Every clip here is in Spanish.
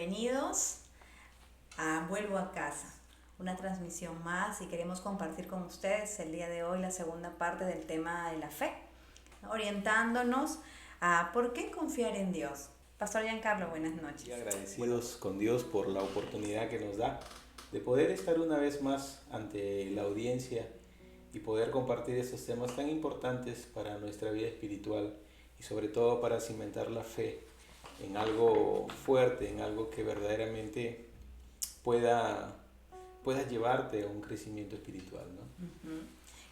Bienvenidos a Vuelvo a casa, una transmisión más y queremos compartir con ustedes el día de hoy la segunda parte del tema de la fe, ¿no? Orientándonos a por qué confiar en Dios. Pastor Giancarlo, buenas noches. Y agradecidos con Dios por la oportunidad que nos da de poder estar una vez más ante la audiencia y poder compartir estos temas tan importantes para nuestra vida espiritual y sobre todo para cimentar la fe en algo fuerte, en algo que verdaderamente pueda llevarte a un crecimiento espiritual, ¿no? Uh-huh.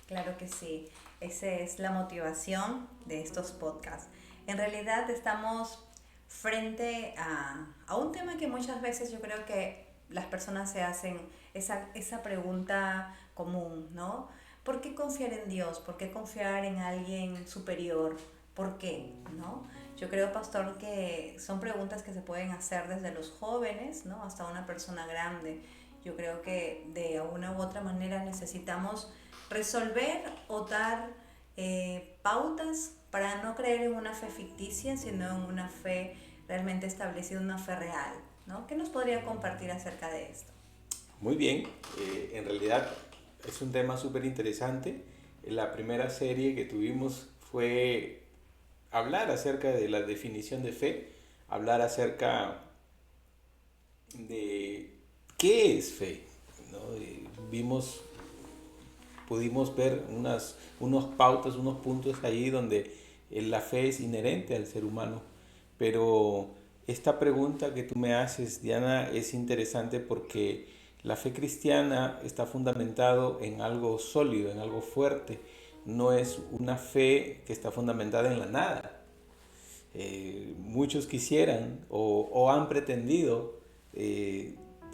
Claro que sí, esa es la motivación de estos podcasts. En realidad estamos frente a un tema que muchas veces yo creo que las personas se hacen esa pregunta común, ¿no? ¿Por qué confiar en Dios? ¿Por qué confiar en alguien superior? ¿Por qué? ¿No? Yo creo, pastor, que son preguntas que se pueden hacer desde los jóvenes, ¿no? Hasta una persona grande. Yo creo que de una u otra manera necesitamos resolver o dar pautas para no creer en una fe ficticia, sino en una fe realmente establecida, una fe real, ¿no? ¿Qué nos podría compartir acerca de esto? Muy bien, en realidad es un tema súper interesante. La primera serie que tuvimos fue hablar acerca de la definición de fe, hablar acerca de qué es fe, ¿no? Pudimos ver unos pautas, unos puntos ahí donde la fe es inherente al ser humano, pero esta pregunta que tú me haces, Diana, es interesante porque la fe cristiana está fundamentado en algo sólido, en algo fuerte. No es una fe que está fundamentada en la nada. Muchos quisieran o han pretendido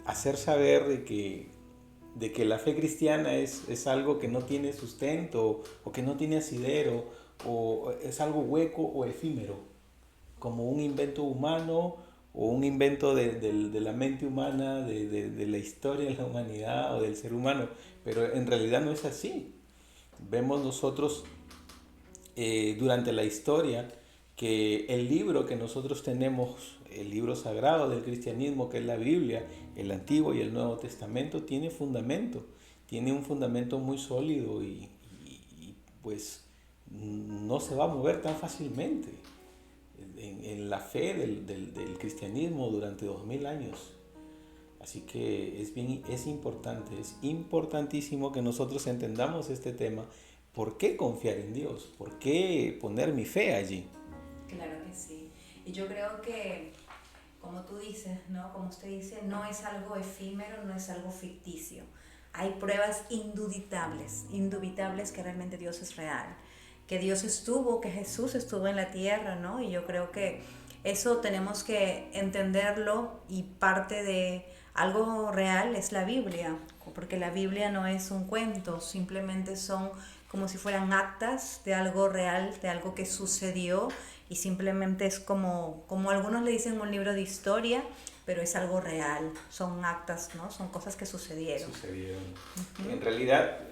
hacer saber de que la fe cristiana es algo que no tiene sustento o que no tiene asidero o es algo hueco o efímero, como un invento humano o un invento de la mente humana, de la historia de la humanidad o del ser humano, pero en realidad no es así. Vemos nosotros durante la historia que el libro que nosotros tenemos, el libro sagrado del cristianismo, que es la Biblia, el Antiguo y el Nuevo Testamento, tiene fundamento, tiene un fundamento muy sólido y pues no se va a mover tan fácilmente en la fe del cristianismo durante 2000 años. Así que es importante, es importantísimo que nosotros entendamos este tema. ¿Por qué confiar en Dios? ¿Por qué poner mi fe allí? Claro que sí. Y yo creo que, como tú dices, ¿no? Como usted dice, no es algo efímero, no es algo ficticio. Hay pruebas indubitables que realmente Dios es real, que Dios estuvo, que Jesús estuvo en la tierra, ¿no? Y yo creo que eso tenemos que entenderlo y parte de algo real es la Biblia, porque la Biblia no es un cuento, simplemente son como si fueran actas de algo real, de algo que sucedió y simplemente es como algunos le dicen un libro de historia, pero es algo real, son actas, ¿no? Son cosas que sucedieron. Uh-huh. En realidad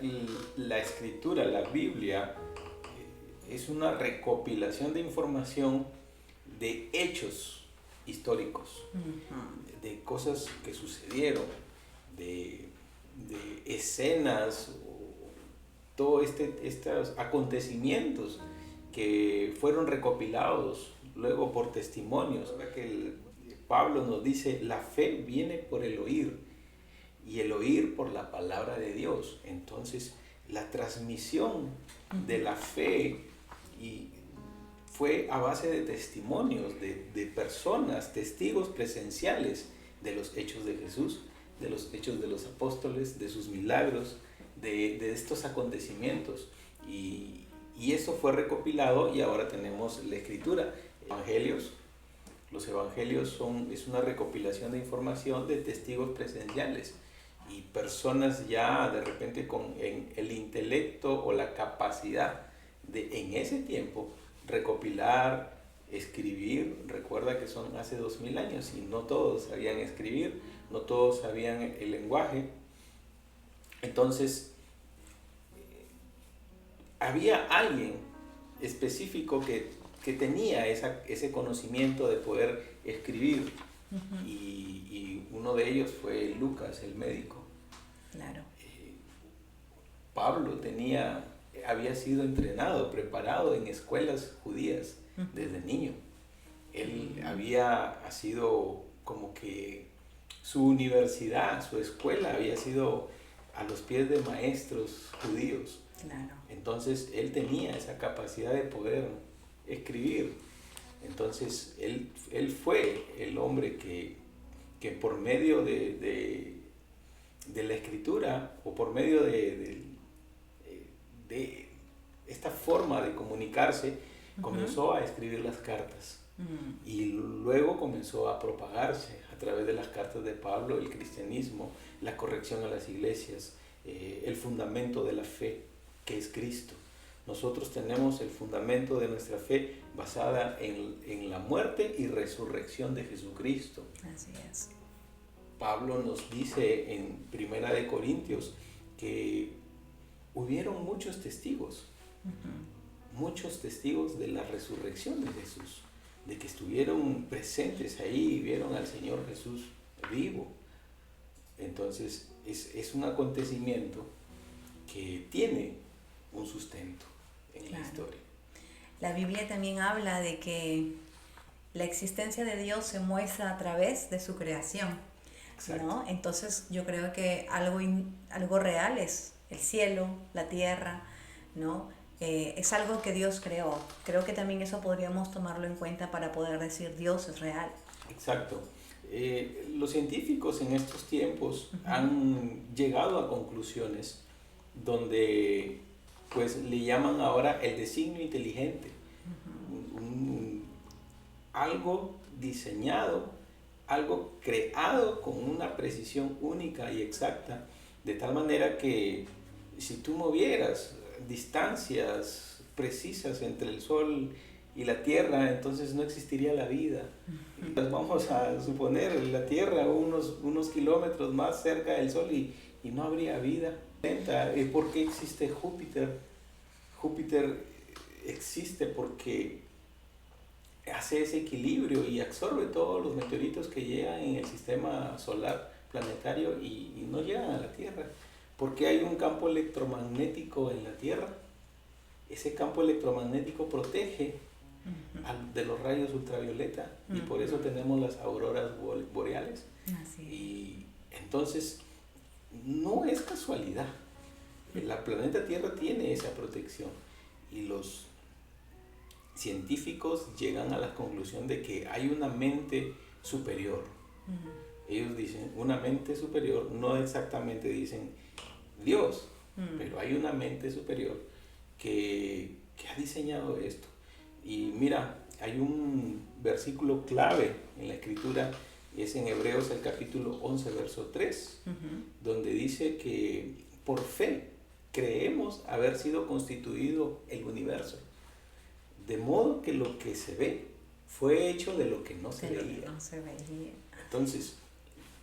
la escritura, la Biblia, es una recopilación de información de hechos históricos, uh-huh, de cosas que sucedieron, de escenas, todos estos acontecimientos que fueron recopilados luego por testimonios. Pablo nos dice, la fe viene por el oír y el oír por la palabra de Dios. Entonces, la transmisión de la fe fue a base de testimonios, de personas, testigos presenciales de los hechos de Jesús, de los hechos de los apóstoles, de sus milagros, de estos acontecimientos. Y eso fue recopilado y ahora tenemos la escritura. Los evangelios es una recopilación de información de testigos presenciales y personas ya de repente con el intelecto o la capacidad de en ese tiempo recopilar, escribir. Recuerda que son hace 2000 años y no todos sabían escribir, no todos sabían el lenguaje. Entonces había alguien específico que tenía ese conocimiento de poder escribir y uno de ellos fue Lucas, el médico. Claro. Pablo había sido entrenado, preparado en escuelas judías desde niño. Él había sido como que su universidad, su escuela había sido a los pies de maestros judíos. Claro. Entonces él tenía esa capacidad de poder escribir. Entonces él fue el hombre que por medio de la escritura o por medio de esta forma de comunicarse, comenzó a escribir las cartas. Y luego comenzó a propagarse a través de las cartas de Pablo el cristianismo, la corrección a las iglesias, el fundamento de la fe, que es Cristo. Nosotros tenemos el fundamento de nuestra fe basada en la muerte y resurrección de Jesucristo. Así es. Pablo nos dice en Primera de Corintios que hubieron muchos testigos de la resurrección de Jesús, de que estuvieron presentes ahí y vieron al Señor Jesús vivo. Entonces es un acontecimiento que tiene un sustento en la historia. La Biblia también habla de que la existencia de Dios se muestra a través de su creación, ¿no? Entonces yo creo que algo real es el cielo, la tierra, ¿no? Es algo que Dios creó. Creo que también eso podríamos tomarlo en cuenta para poder decir Dios es real. Exacto. Los científicos en estos tiempos han llegado a conclusiones donde pues le llaman ahora el designio inteligente. Algo diseñado, algo creado con una precisión única y exacta, de tal manera que si tú movieras distancias precisas entre el Sol y la Tierra, entonces no existiría la vida. Entonces vamos a suponer la Tierra unos kilómetros más cerca del Sol y no habría vida. ¿Por qué existe Júpiter? Júpiter existe porque hace ese equilibrio y absorbe todos los meteoritos que llegan en el sistema solar planetario y no llegan a la Tierra. Porque hay un campo electromagnético en la Tierra. Ese campo electromagnético protege de los rayos ultravioleta y por eso tenemos las auroras boreales. Y entonces no es casualidad. La planeta Tierra tiene esa protección y los científicos llegan a la conclusión de que hay una mente superior. Ellos dicen una mente superior, no exactamente dicen Dios, pero hay una mente superior que ha diseñado esto. Y mira, hay un versículo clave en la escritura, y es en Hebreos el capítulo 11, verso 3, donde dice que por fe creemos haber sido constituido el universo, de modo que lo que se ve fue hecho de lo que no se veía. Entonces,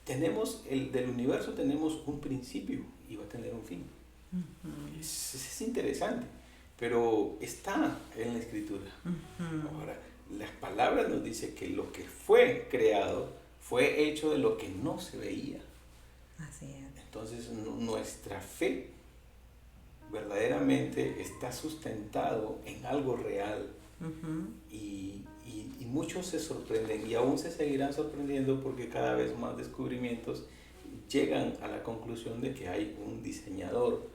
del universo tenemos un principio y va a tener un fin. Es interesante, pero está en la escritura. Ahora, las palabras nos dicen que lo que fue creado fue hecho de lo que no se veía. Así es. Entonces, nuestra fe verdaderamente está sustentado en algo real. Y muchos se sorprenden y aún se seguirán sorprendiendo porque cada vez más descubrimientos llegan a la conclusión de que hay un diseñador,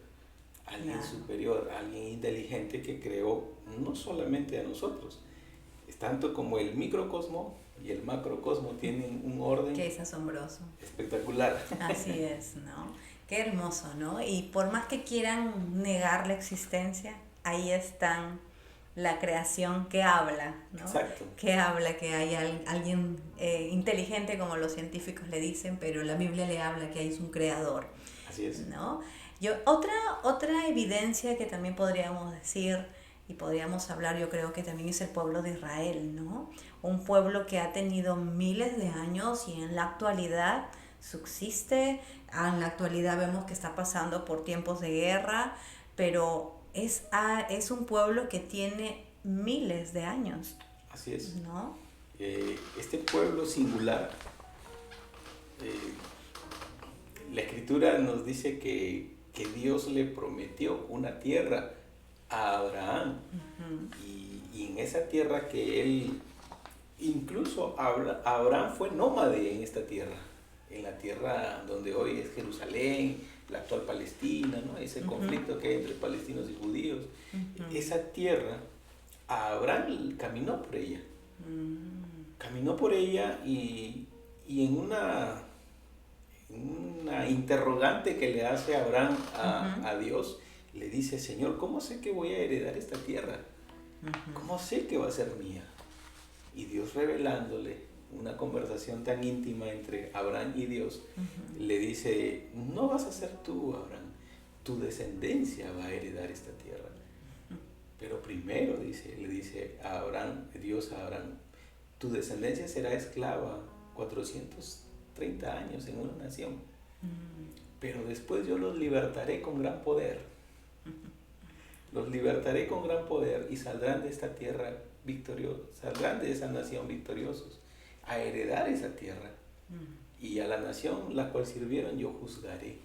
alguien superior, alguien inteligente que creó no solamente a nosotros, es tanto como el microcosmo y el macrocosmo tienen un orden que es asombroso, espectacular. Así es, ¿no? Qué hermoso, ¿no? Y por más que quieran negar la existencia, ahí están la creación que habla, ¿no? Exacto. Que habla que hay alguien inteligente, como los científicos le dicen, pero la Biblia le habla que hay un creador. Así es. ¿No? Otra evidencia que también podríamos decir y podríamos hablar, yo creo que también es el pueblo de Israel, ¿no? Un pueblo que ha tenido miles de años y en la actualidad subsiste. En la actualidad vemos que está pasando por tiempos de guerra, pero es un pueblo que tiene miles de años. Así es. ¿No? Este pueblo singular La escritura nos dice que Dios le prometió una tierra a Abraham. Y en esa tierra que él, incluso Abraham fue nómade en esta tierra, en la tierra donde hoy es Jerusalén, la actual Palestina, ¿no? Ese conflicto que hay entre palestinos y judíos. Esa tierra, Abraham caminó por ella. Caminó por ella y en una interrogante que le hace Abraham a Dios, le dice: Señor, ¿cómo sé que voy a heredar esta tierra? ¿Cómo sé que va a ser mía? Y Dios, revelándole una conversación tan íntima entre Abraham y Dios, le dice: no vas a ser tú, Abraham, tu descendencia va a heredar esta tierra. Pero primero le dice a Abraham, Dios a Abraham: tu descendencia será esclava 430 años en una nación, pero después yo los libertaré con gran poder. Los libertaré con gran poder y saldrán de esta tierra victoriosos, saldrán de esa nación victoriosos a heredar esa tierra. Y a la nación la cual sirvieron yo juzgaré.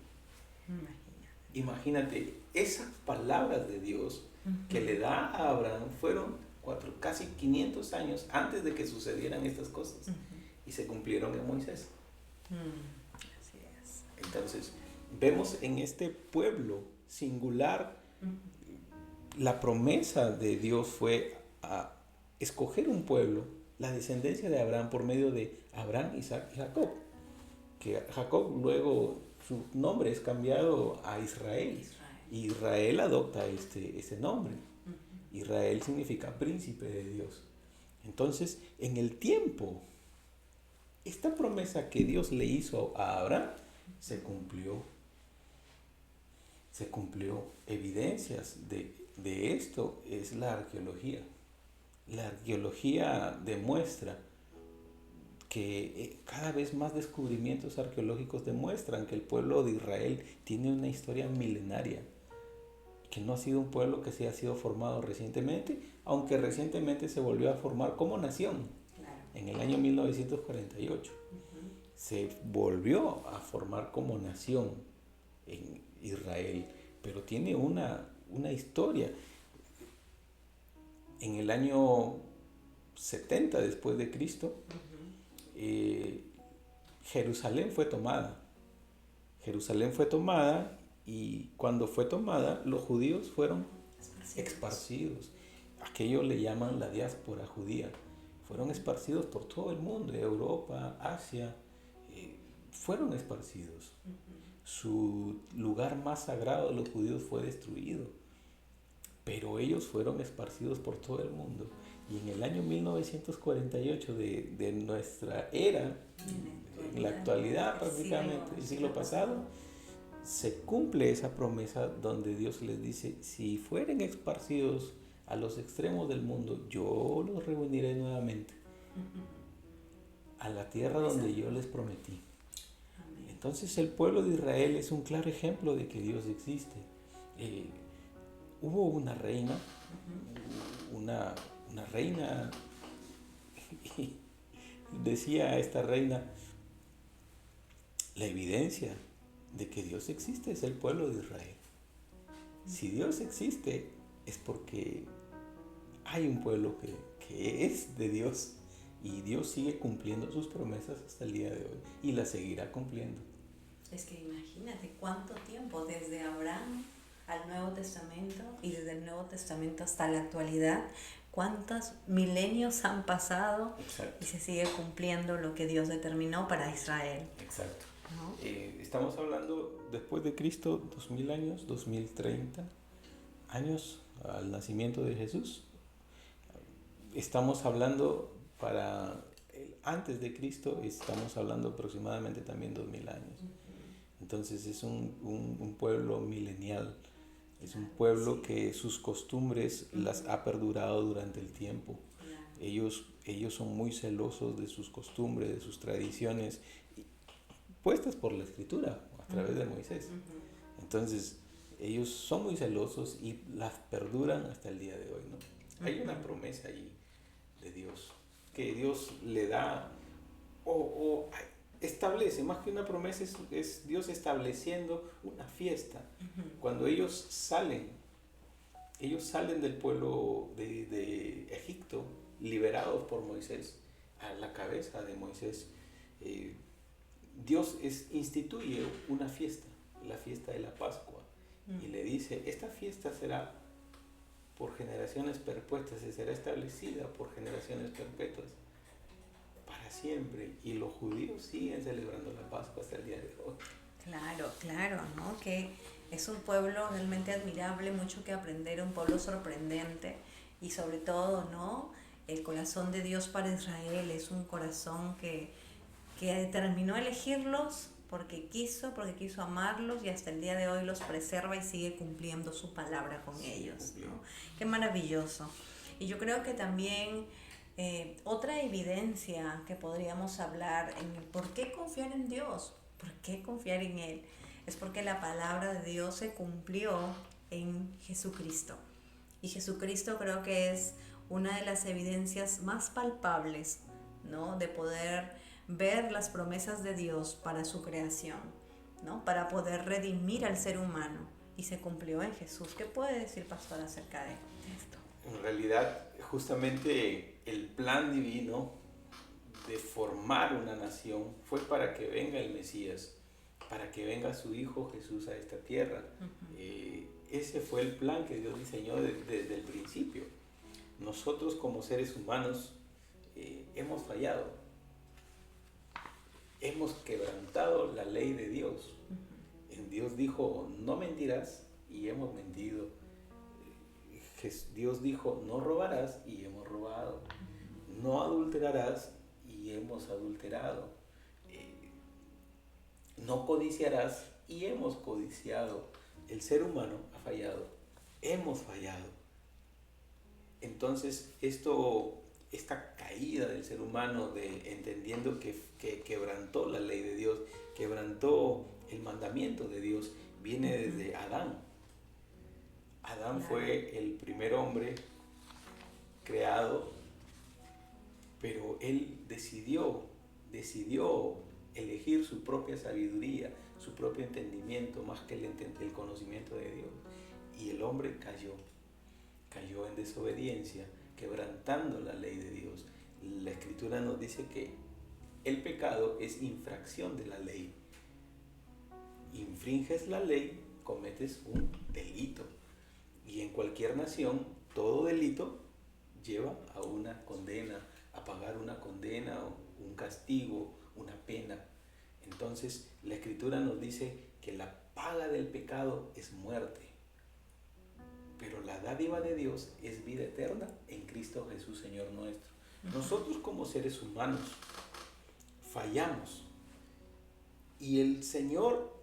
Imagínate, esas palabras de Dios que le da a Abraham fueron casi 500 años antes de que sucedieran estas cosas, y se cumplieron en Moisés. Así es. Entonces, vemos en este pueblo singular, la promesa de Dios fue a escoger un pueblo, la descendencia de Abraham, por medio de Abraham, Isaac y Jacob. Que Jacob luego su nombre es cambiado a Israel. Y Israel adopta ese nombre. Israel significa príncipe de Dios. Entonces, en el tiempo, esta promesa que Dios le hizo a Abraham se cumplió. Se cumplió. Evidencias de esto es la arqueología. La arqueología demuestra que cada vez más descubrimientos arqueológicos demuestran que el pueblo de Israel tiene una historia milenaria, que no ha sido un pueblo que se ha sido formado recientemente, aunque recientemente se volvió a formar como nación. En el año 1948 se volvió a formar como nación en Israel, pero tiene una historia. En el año 70 después de Cristo, Jerusalén fue tomada. Jerusalén fue tomada, y cuando fue tomada, los judíos fueron esparcidos. Aquello le llaman la diáspora judía. Fueron esparcidos por todo el mundo, Europa, Asia, fueron esparcidos. Su lugar más sagrado de los judíos fue destruido, pero ellos fueron esparcidos por todo el mundo. Y en el año 1948 de nuestra era, en la actualidad prácticamente, el siglo pasado, se cumple esa promesa donde Dios les dice: si fueren esparcidos a los extremos del mundo, yo los reuniré nuevamente a la tierra donde yo les prometí. Entonces el pueblo de Israel es un claro ejemplo de que Dios existe. Hubo una reina, una reina, y decía esta reina: la evidencia de que Dios existe es el pueblo de Israel. Si Dios existe es porque hay un pueblo que es de Dios, y Dios sigue cumpliendo sus promesas hasta el día de hoy y las seguirá cumpliendo. Es que imagínate cuánto tiempo desde Abraham al Nuevo Testamento, y desde el Nuevo Testamento hasta la actualidad, cuántos milenios han pasado. Exacto. Y se sigue cumpliendo lo que Dios determinó para Israel. Exacto. ¿No? Estamos hablando después de Cristo 2000 años, 2030 años al nacimiento de Jesús. Estamos hablando para antes de Cristo, estamos hablando aproximadamente también 2000 años. Entonces es un pueblo milenial. Es un pueblo que sus costumbres las ha perdurado durante el tiempo. Ellos son muy celosos de sus costumbres, de sus tradiciones, puestas por la Escritura a través de Moisés. Entonces ellos son muy celosos y las perduran hasta el día de hoy, ¿no? Hay una promesa ahí de Dios, que Dios le da, establece, más que una promesa, es Dios estableciendo una fiesta. Cuando ellos salen del pueblo de Egipto, liberados por Moisés, a la cabeza de Moisés, Dios instituye una fiesta, la fiesta de la Pascua, y le dice, esta fiesta será por generaciones perpetuas, y será establecida por generaciones perpetuas, para siempre, y los judíos siguen celebrando la Pascua hasta el día de hoy. Claro, ¿no? Que es un pueblo realmente admirable, mucho que aprender, un pueblo sorprendente y sobre todo, ¿no? El corazón de Dios para Israel es un corazón que determinó elegirlos porque quiso amarlos y hasta el día de hoy los preserva y sigue cumpliendo su palabra con ellos, ¿no? Qué maravilloso. Y yo creo que también otra evidencia que podríamos hablar en el por qué confiar en Dios, por qué confiar en Él, es porque la palabra de Dios se cumplió en Jesucristo. Y Jesucristo creo que es una de las evidencias más palpables, ¿no? De poder ver las promesas de Dios para su creación, ¿no? Para poder redimir al ser humano. Y se cumplió en Jesús. ¿Qué puede decir, pastor, acerca de esto? En realidad, justamente el plan divino de formar una nación fue para que venga el Mesías, para que venga su Hijo Jesús a esta tierra. Ese fue el plan que Dios diseñó desde el principio. Nosotros como seres humanos hemos fallado, hemos quebrantado la ley de Dios. Dios dijo, no mentirás, y hemos mentido. Dios dijo, no robarás, y hemos robado. No adulterarás, y hemos adulterado. No codiciarás, y hemos codiciado. El ser humano ha fallado, hemos fallado. Entonces, esta caída del ser humano, entendiendo que quebrantó la ley de Dios, quebrantó el mandamiento de Dios, viene desde Adán. Adán fue el primer hombre creado, pero él decidió elegir su propia sabiduría, su propio entendimiento, más que el conocimiento de Dios. Y el hombre cayó en desobediencia, quebrantando la ley de Dios. La Escritura nos dice que el pecado es infracción de la ley. Infringes la ley, cometes un delito. Y en cualquier nación, todo delito lleva a una condena, a pagar una condena, un castigo, una pena. Entonces, la Escritura nos dice que la paga del pecado es muerte. Pero la dádiva de Dios es vida eterna en Cristo Jesús, Señor nuestro. Nosotros como seres humanos fallamos. Y el Señor,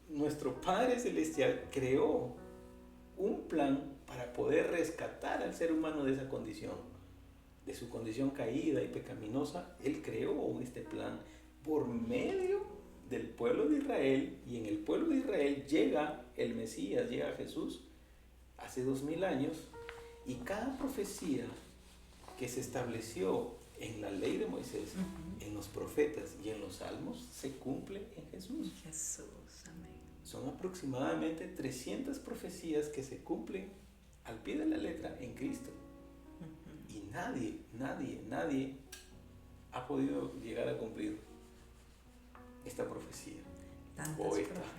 nuestro Padre Celestial, creó un plan para poder rescatar al ser humano de esa condición, de su condición caída y pecaminosa. Él creó este plan por medio del pueblo de Israel, y en el pueblo de Israel llega el Mesías, llega Jesús hace 2000 años, y cada profecía que se estableció en la ley de Moisés, en los profetas y en los salmos, se cumple en Jesús. Amén. Son aproximadamente 300 profecías que se cumplen al pie de la letra en Cristo. Y nadie ha podido llegar a cumplir esta profecía.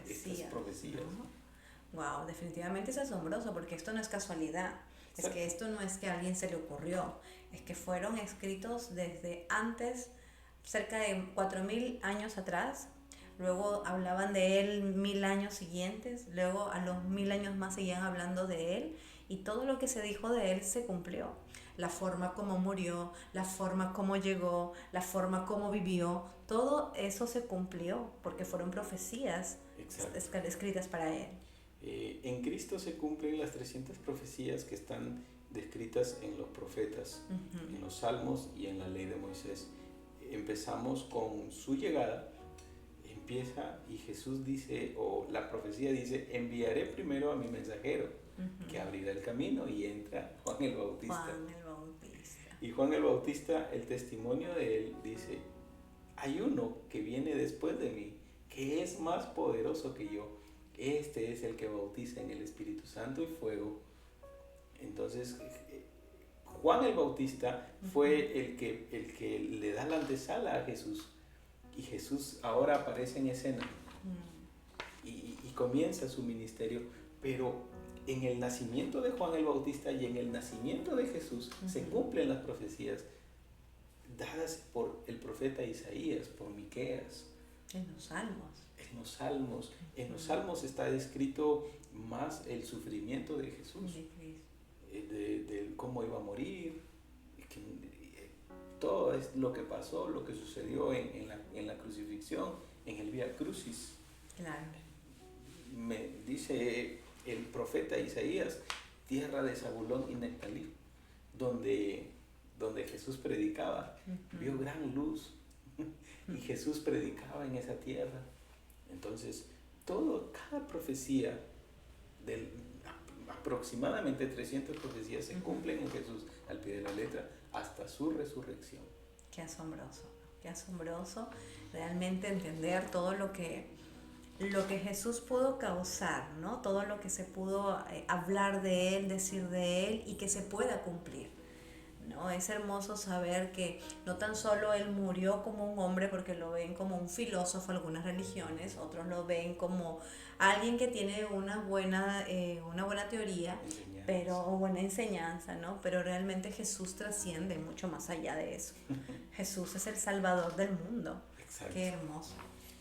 Estas profecías. Wow, definitivamente es asombroso, porque esto no es casualidad. Exacto. Es que esto no es que a alguien se le ocurrió, es que fueron escritos desde antes, cerca de 4000 años atrás. Luego hablaban de él 1000 años siguientes, luego a los 1000 años más seguían hablando de él, y todo lo que se dijo de él se cumplió. La forma como murió, la forma como llegó, la forma como vivió, todo eso se cumplió porque fueron profecías escritas para él. En Cristo se cumplen las 300 profecías que están descritas en los profetas, en los salmos y en la ley de Moisés. Empezamos con su llegada. Empieza y Jesús dice, o la profecía dice, enviaré primero a mi mensajero, que abrirá el camino, y entra Juan el Bautista. Y Juan el Bautista, el testimonio de él dice, hay uno que viene después de mí, que es más poderoso que yo. Este es el que bautiza en el Espíritu Santo y fuego. Entonces, Juan el Bautista fue el que le da la antesala a Jesús. Y Jesús ahora aparece en escena y comienza su ministerio. Pero en el nacimiento de Juan el Bautista y en el nacimiento de Jesús se cumplen las profecías dadas por el profeta Isaías, por Miqueas. En los salmos. En los salmos. En los salmos está descrito más el sufrimiento de Jesús, de cómo iba a morir, todo es lo que pasó, lo que sucedió en la crucifixión, en el Vía Crucis. Claro. Me dice el profeta Isaías, tierra de Zabulón y Neftalí, donde Jesús predicaba, vio gran luz y Jesús predicaba en esa tierra. Entonces, cada profecía, aproximadamente 300 profecías se cumplen en Jesús al pie de la letra hasta su resurrección. Qué asombroso realmente entender todo lo que Jesús pudo causar, ¿no? Todo lo que se pudo hablar de Él, decir de Él y que se pueda cumplir, ¿no? Es hermoso saber que no tan solo Él murió como un hombre, porque lo ven como un filósofo algunas religiones, otros lo ven como alguien que tiene una buena teoría, o buena enseñanza, ¿no? Pero realmente Jesús trasciende mucho más allá de eso. Jesús es el Salvador del mundo. Exacto. Qué hermoso.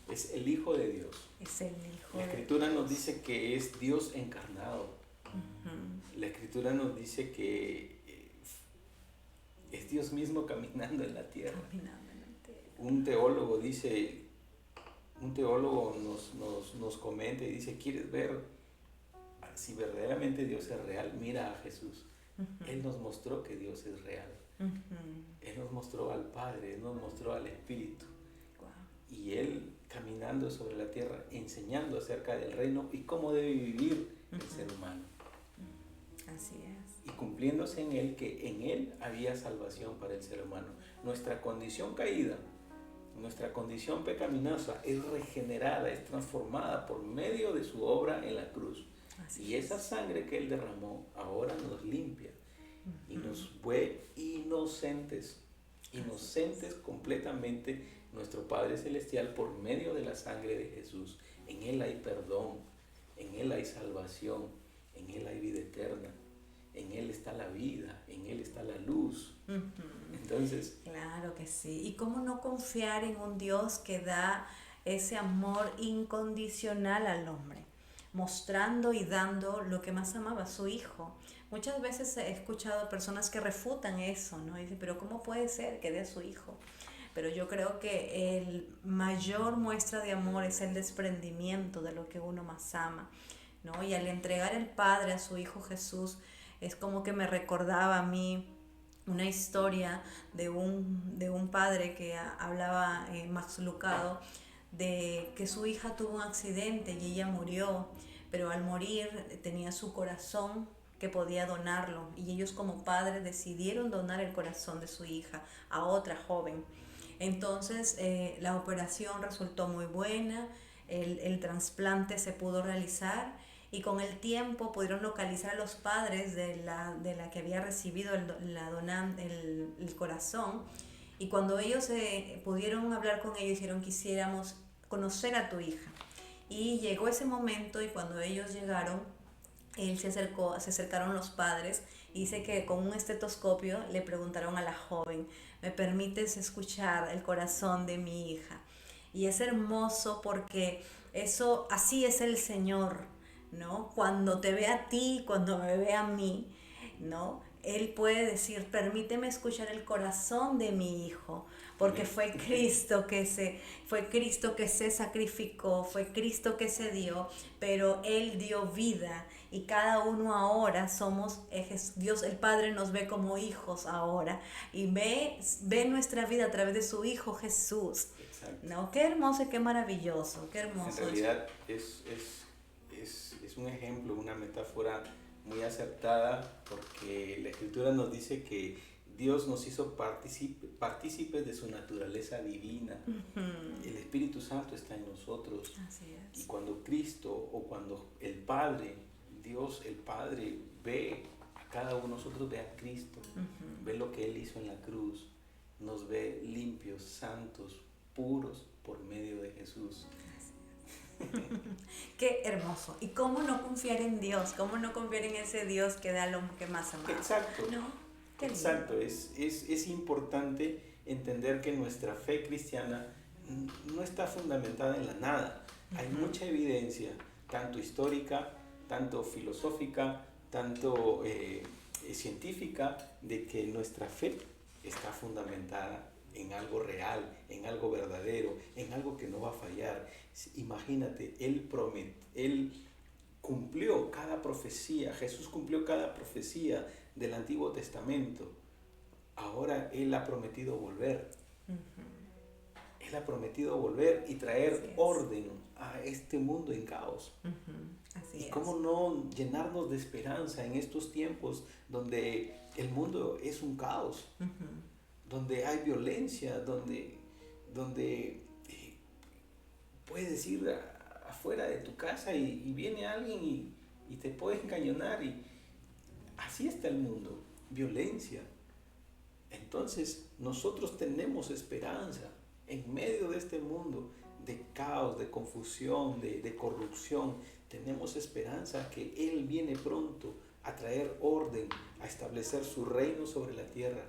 Es el Hijo de Dios. Es el Hijo. La Escritura nos dice que es Dios encarnado. La Escritura nos dice que es Dios mismo caminando en la tierra. Un teólogo nos comenta y dice, ¿quieres ver si verdaderamente Dios es real? Mira a Jesús. Él nos mostró que Dios es real. Él nos mostró al Padre, Él nos mostró al Espíritu. Y Él caminando sobre la tierra, enseñando acerca del reino y cómo debe vivir el ser humano. Así es. Y cumpliéndose en Él, que en Él había salvación para el ser humano. Nuestra condición caída, nuestra condición pecaminosa es regenerada, es transformada por medio de su obra en la cruz. Y esa sangre que Él derramó ahora nos limpia y nos vuelve inocentes completamente. Nuestro Padre Celestial, por medio de la sangre de Jesús, en Él hay perdón, en Él hay salvación, en Él hay vida eterna, en Él está la vida, en Él está la luz. Entonces, claro que sí. ¿Y cómo no confiar en un Dios que da ese amor incondicional al hombre, mostrando y dando lo que más amaba, a su Hijo? Muchas veces he escuchado personas que refutan eso, ¿no? Y dicen, pero ¿cómo puede ser que dé a su Hijo? Pero yo creo que el mayor muestra de amor es el desprendimiento de lo que uno más ama, ¿no? Y al entregar el Padre a su Hijo Jesús, es como que me recordaba a mí una historia de un padre que hablaba, Max Lucado, de que su hija tuvo un accidente y ella murió, pero al morir tenía su corazón que podía donarlo, y ellos como padres decidieron donar el corazón de su hija a otra joven. Entonces la operación resultó muy buena, el trasplante se pudo realizar y con el tiempo pudieron localizar a los padres de la que había recibido el corazón, y cuando ellos pudieron hablar con ellos, dijeron, quisiéramos conocer a tu hija. Y llegó ese momento, y cuando ellos llegaron, se acercaron los padres, y dice que con un estetoscopio le preguntaron a la joven, ¿me permites escuchar el corazón de mi hija? Y es hermoso porque así es el Señor, ¿no? Cuando te ve a ti, cuando me ve a mí, ¿no? Él puede decir, permíteme escuchar el corazón de mi hijo, porque fue Cristo que se sacrificó, fue Cristo que se dio, pero Él dio vida, y cada uno ahora somos, Dios el Padre nos ve como hijos ahora, y ve nuestra vida a través de su Hijo Jesús. Exacto. ¿No? Qué hermoso y qué maravilloso, qué hermoso. En realidad es un ejemplo, una metáfora muy acertada, porque la Escritura nos dice que Dios nos hizo partícipes de su naturaleza divina. El Espíritu Santo está en nosotros. Así es. Y cuando Cristo o cuando el Padre, Dios el Padre, ve a cada uno de nosotros, ve a Cristo, ve lo que Él hizo en la cruz, nos ve limpios, santos, puros por medio de Jesús. Qué hermoso. ¿Y cómo no confiar en Dios? ¿Cómo no confiar en ese Dios que da lo que más amamos? Exacto. ¿No? Qué lindo. Exacto. Es importante entender que nuestra fe cristiana no está fundamentada en la nada. Hay mucha evidencia, tanto histórica, tanto filosófica, tanto científica, de que nuestra fe está fundamentada en algo real, en algo verdadero, en algo que no va a fallar. Imagínate, Él cumplió cada profecía, Jesús cumplió cada profecía del Antiguo Testamento. Ahora Él ha prometido volver. Él ha prometido volver y traer orden a este mundo en caos. Así y cómo no llenarnos de esperanza en estos tiempos donde el mundo es un caos, donde hay violencia, donde puedes ir afuera de tu casa y viene alguien y te puede encañonar, y así está el mundo, violencia. Entonces nosotros tenemos esperanza en medio de este mundo de caos, de confusión, de corrupción. Tenemos esperanza que Él viene pronto a traer orden, a establecer su reino sobre la tierra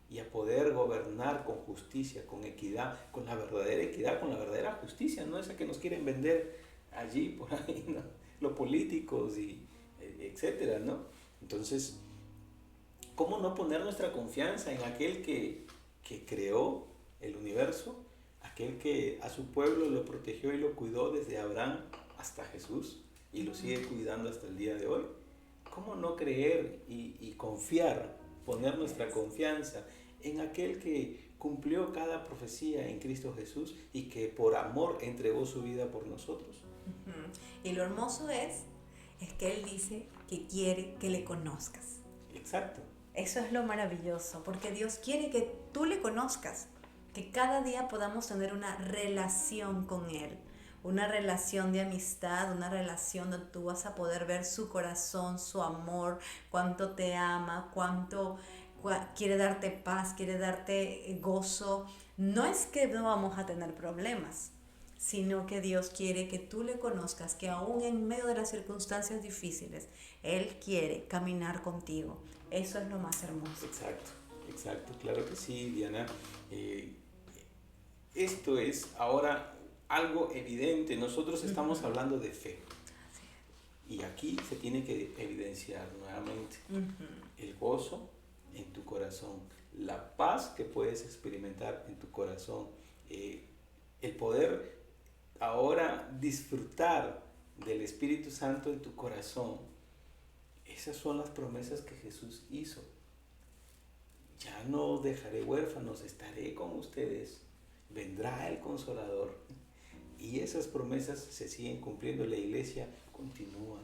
y a poder gobernar con justicia, con equidad, con la verdadera equidad, con la verdadera justicia, no esa que nos quieren vender allí, por ahí, ¿no? Los políticos y etcétera, ¿no? Entonces, ¿cómo no poner nuestra confianza en aquel que creó el universo, aquel que a su pueblo lo protegió y lo cuidó desde Abraham hasta Jesús y lo sigue cuidando hasta el día de hoy? ¿Cómo no creer y confiar, poner nuestra confianza en aquel que cumplió cada profecía en Cristo Jesús y que por amor entregó su vida por nosotros? Y lo hermoso es que Él dice que quiere que le conozcas. Exacto. Eso es lo maravilloso, porque Dios quiere que tú le conozcas, que cada día podamos tener una relación con Él, una relación de amistad, una relación donde tú vas a poder ver su corazón, su amor, cuánto te ama, cuánto quiere darte paz, quiere darte gozo. No es que no vamos a tener problemas, sino que Dios quiere que tú le conozcas, que aún en medio de las circunstancias difíciles, Él quiere caminar contigo. Eso es lo más hermoso. Exacto, claro que sí, Diana. Esto es ahora algo evidente. Nosotros estamos hablando de fe. Y aquí se tiene que evidenciar nuevamente el gozo en tu corazón, la paz que puedes experimentar en tu corazón, el poder ahora disfrutar del Espíritu Santo en tu corazón. Esas son las promesas que Jesús hizo. Ya no os dejaré huérfanos, estaré con ustedes, vendrá el Consolador. Y esas promesas se siguen cumpliendo, la iglesia continúa.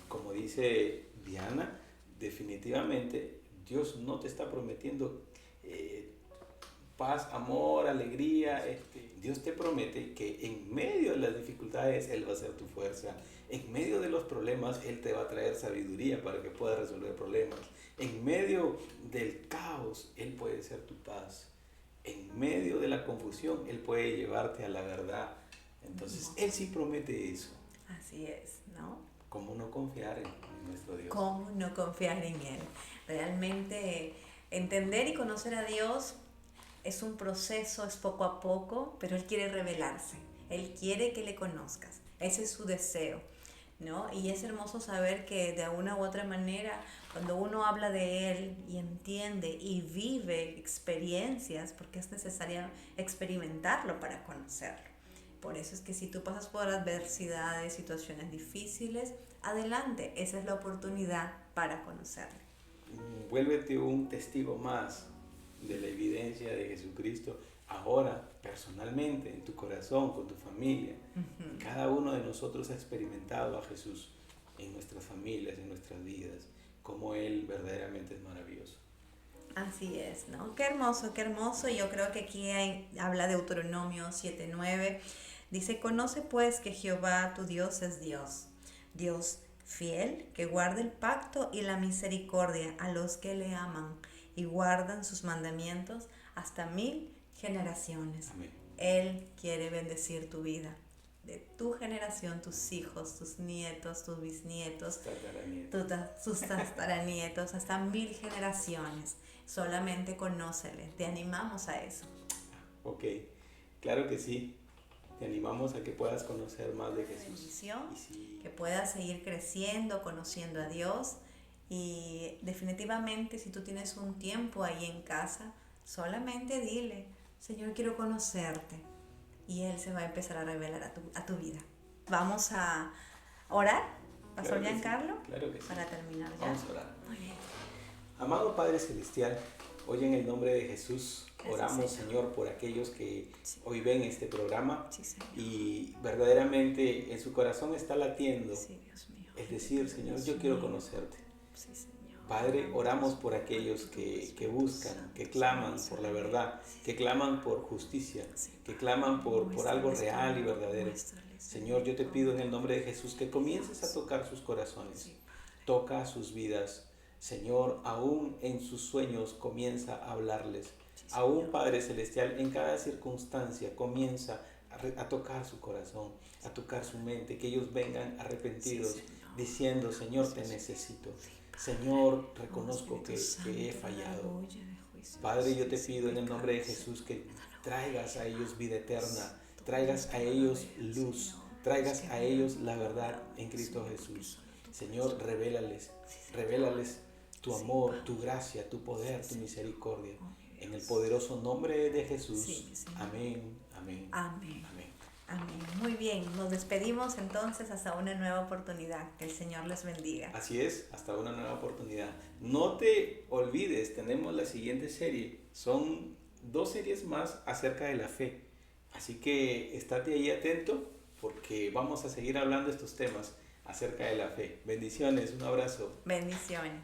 Como dice Diana, definitivamente Dios no te está prometiendo paz, amor, alegría. Dios te promete que en medio de las dificultades Él va a ser tu fuerza. En medio de los problemas Él te va a traer sabiduría para que puedas resolver problemas. En medio del caos Él puede ser tu paz. En medio de la confusión Él puede llevarte a la verdad. Entonces Él sí promete eso. Así es, ¿no? ¿Cómo no confiar en nuestro Dios? ¿Cómo no confiar en Él? Realmente entender y conocer a Dios es un proceso, es poco a poco, pero Él quiere revelarse. Él quiere que le conozcas. Ese es su deseo, ¿no? Y es hermoso saber que de una u otra manera, cuando uno habla de Él y entiende y vive experiencias, porque es necesario experimentarlo para conocerlo. Por eso es que si tú pasas por adversidades, situaciones difíciles, adelante, esa es la oportunidad para conocerle. Vuélvete un testigo más de la evidencia de Jesucristo ahora, personalmente, en tu corazón, con tu familia. Cada uno de nosotros ha experimentado a Jesús en nuestras familias, en nuestras vidas, como Él verdaderamente es maravilloso. Así es, ¿no? Qué hermoso, qué hermoso. Yo creo que aquí habla de Deuteronomio 7:9. Dice, conoce pues que Jehová tu Dios es Dios, Dios fiel, que guarda el pacto y la misericordia a los que le aman y guardan sus mandamientos hasta 1000 generaciones. Amén. Él quiere bendecir tu vida, de tu generación, tus hijos, tus nietos, tus bisnietos, tus tataranietos, hasta 1000 generaciones. Solamente conócele, te animamos a eso. Ok, claro que sí. Te animamos a que puedas conocer más de Jesús. Bendición, Sí. que puedas seguir creciendo, conociendo a Dios. Y definitivamente si tú tienes un tiempo ahí en casa, solamente dile, Señor, quiero conocerte. Y Él se va a empezar a revelar a tu vida. Vamos a orar, Pastor Claro que Giancarlo, sí, claro que sí. para terminar ya. Vamos a orar. Muy bien. Amado Padre Celestial, hoy en el nombre de Jesús Gracias, oramos, Señor. Señor, por aquellos que Sí. hoy ven este programa Sí, Señor. y verdaderamente en su corazón está latiendo. Sí, Dios mío. Es decir, Señor, yo quiero conocerte. Sí, Señor. Padre, oramos por aquellos que buscan, que claman por la verdad, que claman por justicia, que claman por algo real y verdadero. Señor, yo te pido en el nombre de Jesús que comiences a tocar sus corazones, toca sus vidas. Señor, aún en sus sueños comienza a hablarles. Aún, Padre Celestial, en cada circunstancia comienza a tocar su corazón, a tocar su mente, que ellos vengan arrepentidos, diciendo, Señor, te necesito. Señor, reconozco que he fallado. Padre, yo te pido en el nombre de Jesús que traigas a ellos vida eterna, traigas a ellos luz, traigas a ellos la verdad en Cristo Jesús. Señor, revélales tu amor, tu gracia, tu poder, tu misericordia. En el poderoso nombre de Jesús. Amén, amén, Amén. amén. Amén. Muy bien, nos despedimos entonces hasta una nueva oportunidad. Que el Señor les bendiga. Así es, hasta una nueva oportunidad. No te olvides, tenemos la siguiente serie. Son 2 series más acerca de la fe. Así que estate ahí atento porque vamos a seguir hablando de estos temas acerca de la fe. Bendiciones, un abrazo. Bendiciones.